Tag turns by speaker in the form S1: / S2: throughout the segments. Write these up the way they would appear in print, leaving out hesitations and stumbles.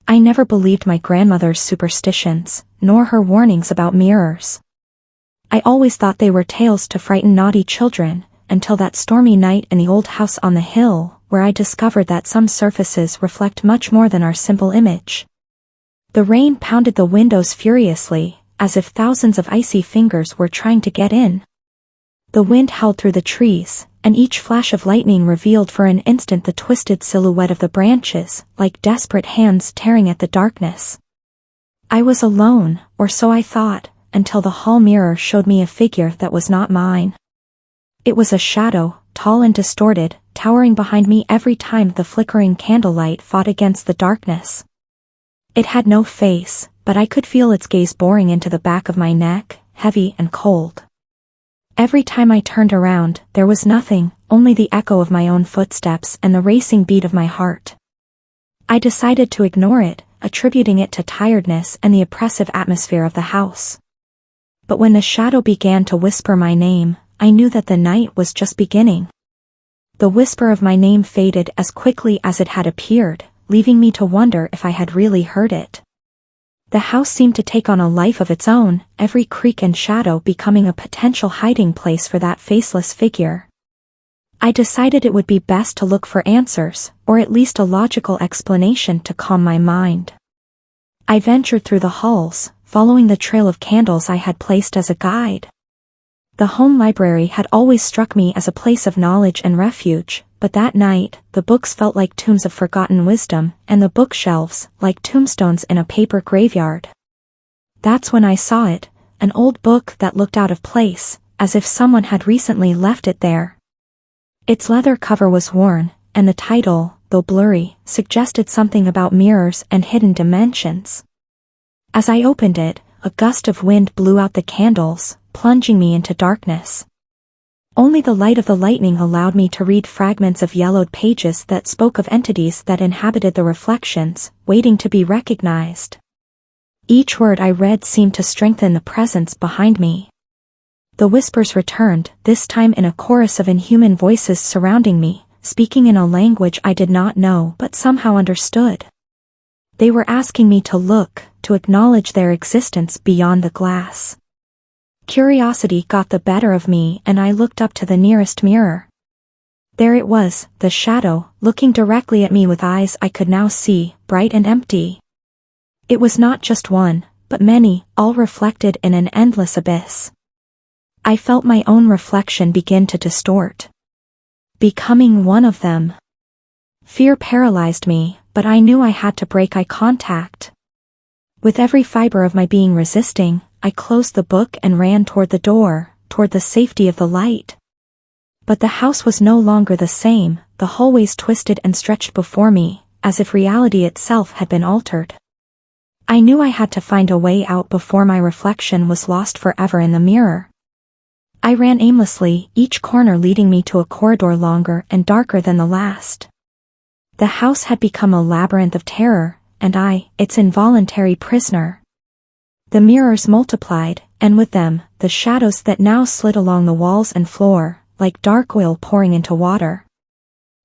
S1: I never believed my grandmother's superstitions, nor her warnings about mirrors. I always thought they were tales to frighten naughty children, until that stormy night in the old house on the hill, where I discovered that some surfaces reflect much more than our simple image. The rain pounded the windows furiously, as if thousands of icy fingers were trying to get in. The wind howled through the trees, and each flash of lightning revealed for an instant the twisted silhouette of the branches, like desperate hands tearing at the darkness. I was alone, or so I thought, until the hall mirror showed me a figure that was not mine. It was a shadow, tall and distorted, towering behind me every time the flickering candlelight fought against the darkness. It had no face, but I could feel its gaze boring into the back of my neck, heavy and cold. Every time I turned around, there was nothing, only the echo of my own footsteps and the racing beat of my heart. I decided to ignore it, attributing it to tiredness and the oppressive atmosphere of the house. But when the shadow began to whisper my name, I knew that the night was just beginning. The whisper of my name faded as quickly as it had appeared, leaving me to wonder if I had really heard it. The house seemed to take on a life of its own, every creak and shadow becoming a potential hiding place for that faceless figure. I decided it would be best to look for answers, or at least a logical explanation to calm my mind. I ventured through the halls, following the trail of candles I had placed as a guide. The home library had always struck me as a place of knowledge and refuge, but that night, the books felt like tombs of forgotten wisdom, and the bookshelves, like tombstones in a paper graveyard. That's when I saw it, an old book that looked out of place, as if someone had recently left it there. Its leather cover was worn, and the title, though blurry, suggested something about mirrors and hidden dimensions. As I opened it, a gust of wind blew out the candles, plunging me into darkness. Only the light of the lightning allowed me to read fragments of yellowed pages that spoke of entities that inhabited the reflections, waiting to be recognized. Each word I read seemed to strengthen the presence behind me. The whispers returned, this time in a chorus of inhuman voices surrounding me, speaking in a language I did not know but somehow understood. They were asking me to look, to acknowledge their existence beyond the glass. Curiosity got the better of me and I looked up to the nearest mirror. There it was, the shadow, looking directly at me with eyes I could now see, bright and empty. It was not just one, but many, all reflected in an endless abyss. I felt my own reflection begin to distort. Becoming one of them. Fear paralyzed me, but I knew I had to break eye contact. With every fiber of my being resisting, I closed the book and ran toward the door, toward the safety of the light. But the house was no longer the same, the hallways twisted and stretched before me, as if reality itself had been altered. I knew I had to find a way out before my reflection was lost forever in the mirror. I ran aimlessly, each corner leading me to a corridor longer and darker than the last. The house had become a labyrinth of terror, and I, its involuntary prisoner. The mirrors multiplied, and with them, the shadows that now slid along the walls and floor, like dark oil pouring into water.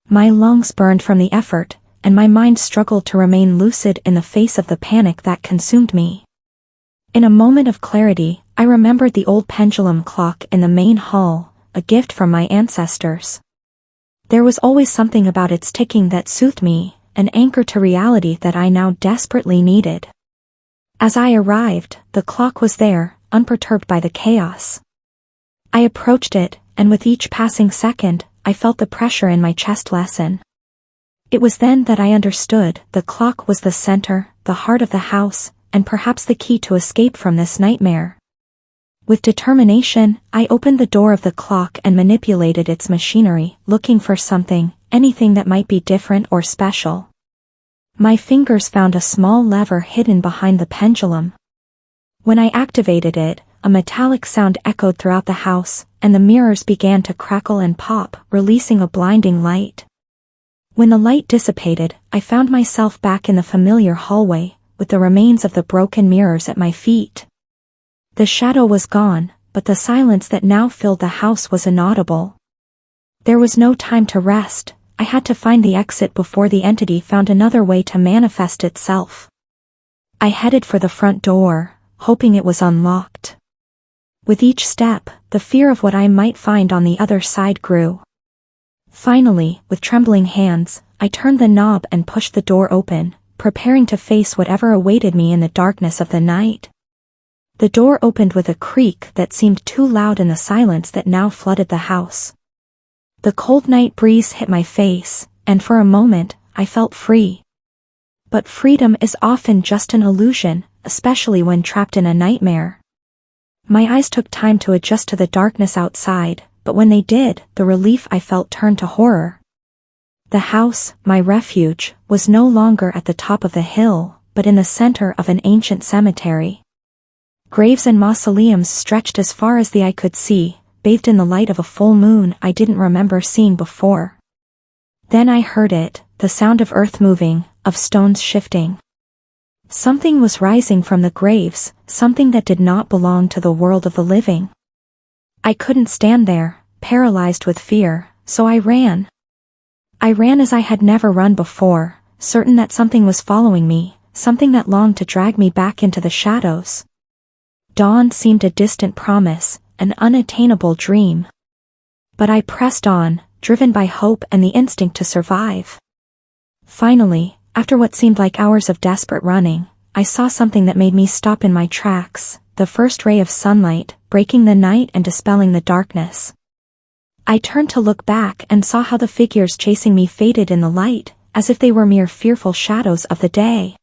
S1: My lungs burned from the effort, and my mind struggled to remain lucid in the face of the panic that consumed me. In a moment of clarity, I remembered the old pendulum clock in the main hall, a gift from my ancestors. There was always something about its ticking that soothed me, an anchor to reality that I now desperately needed. As I arrived, the clock was there, unperturbed by the chaos. I approached it, and with each passing second, I felt the pressure in my chest lessen. It was then that I understood, the clock was the center, the heart of the house, and perhaps the key to escape from this nightmare. With determination, I opened the door of the clock and manipulated its machinery, looking for something, anything that might be different or special. My fingers found a small lever hidden behind the pendulum. When I activated it, a metallic sound echoed throughout the house, and the mirrors began to crackle and pop, releasing a blinding light. When the light dissipated, I found myself back in the familiar hallway, with the remains of the broken mirrors at my feet. The shadow was gone, but the silence that now filled the house was inaudible. There was no time to rest. I had to find the exit before the entity found another way to manifest itself. I headed for the front door, hoping it was unlocked. With each step, the fear of what I might find on the other side grew. Finally, with trembling hands, I turned the knob and pushed the door open, preparing to face whatever awaited me in the darkness of the night. The door opened with a creak that seemed too loud in the silence that now flooded the house. The cold night breeze hit my face, and for a moment, I felt free. But freedom is often just an illusion, especially when trapped in a nightmare. My eyes took time to adjust to the darkness outside, but when they did, the relief I felt turned to horror. The house, my refuge, was no longer at the top of the hill, but in the center of an ancient cemetery. Graves and mausoleums stretched as far as the eye could see, bathed in the light of a full moon I didn't remember seeing before. Then I heard it, the sound of earth moving, of stones shifting. Something was rising from the graves, something that did not belong to the world of the living. I couldn't stand there, paralyzed with fear, so I ran. I ran as I had never run before, certain that something was following me, something that longed to drag me back into the shadows. Dawn seemed a distant promise, an unattainable dream. But I pressed on, driven by hope and the instinct to survive. Finally, after what seemed like hours of desperate running, I saw something that made me stop in my tracks, the first ray of sunlight, breaking the night and dispelling the darkness. I turned to look back and saw how the figures chasing me faded in the light, as if they were mere fearful shadows of the day.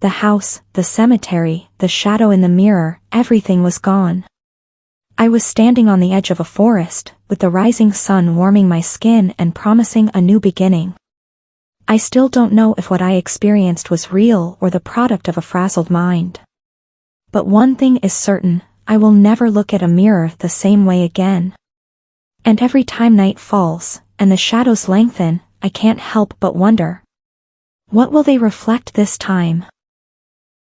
S1: The house, the cemetery, the shadow in the mirror, everything was gone. I was standing on the edge of a forest, with the rising sun warming my skin and promising a new beginning. I still don't know if what I experienced was real or the product of a frazzled mind. But one thing is certain, I will never look at a mirror the same way again. And every time night falls, and the shadows lengthen, I can't help but wonder. What will they reflect this time?